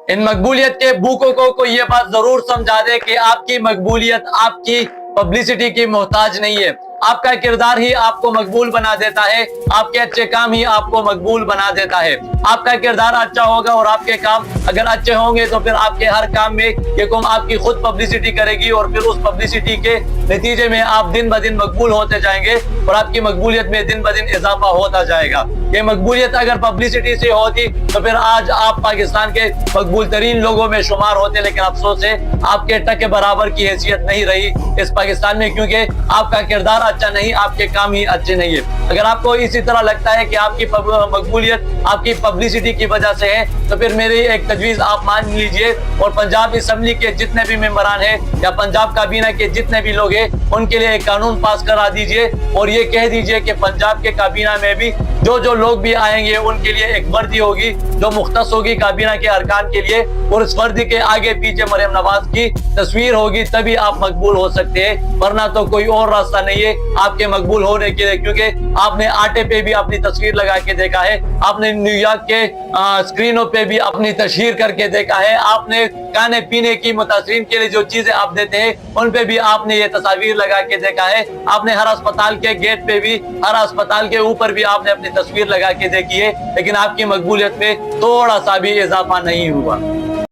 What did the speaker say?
इन मकबूलियत के भूखों को ये बात जरूर समझा दे कि आपकी मकबूलियत आपकी पब्लिसिटी की मोहताज नहीं है। आपका किरदार ही आपको मकबूल बना देता है, आपके अच्छे काम ही आपको मकबूल बना देता है। आपका किरदार अच्छा होगा और आपके काम अगर अच्छे होंगे तो फिर आपके हर काम में ये कौम आपकी खुद पब्लिसिटी करेगी और फिर उस पब्लिसिटी के नतीजे में आप दिन ब दिन मकबूल होते जाएंगे और आपकी मकबूलियत में दिन ब दिन इजाफा होता जाएगा। ये मकबूलियत अगर पब्लिसिटी से होती तो फिर आज आप पाकिस्तान के मकबूल तरीन लोगों में शुमार होते, लेकिन अफसोस है आपके टके बराबर की हैसियत नहीं रही इस पाकिस्तान में, क्योंकि आपका किरदार अच्छा नहीं, आपके काम ही अच्छे नहीं है। अगर आपको इसी तरह लगता है कि आपकी मकबूलियत आपकी पब्लिसिटी की वजह से है तो फिर मेरी एक तजवीज़ आप मान लीजिए और पंजाब असम्बली के जितने भी मेंबरान हैं या पंजाब काबीना के जितने भी लोग हैं उनके लिए एक कानून पास करा दीजिए और ये कह दीजिए कि पंजाब के काबीना में भी जो लोग भी आएंगे उनके लिए एक वर्दी होगी जो मुख्तस होगी काबीना के अरकान के लिए, और इस वर्दी के आगे पीछे मरियम नवाज की तस्वीर होगी, तभी आप मकबूल हो सकते हैं, वरना तो कोई और रास्ता नहीं है आपके मकबूल होने के लिए। क्योंकि आपने आटे पे भी अपनी तस्वीर लगा के देखा है, आपने न्यूयॉर्क के स्क्रीनों पे भी अपनी तशहीर करके देखा है, आपने खाने पीने की मुतासरीन के लिए जो चीजें आप देते हैं उन पे भी आपने ये तस्वीर लगा के देखा है, आपने हर अस्पताल के गेट पे भी, हर अस्पताल के ऊपर भी आपने अपनी तस्वीर लगा के देखी है, लेकिन आपकी मकबूलियत में थोड़ा सा भी इजाफा नहीं हुआ।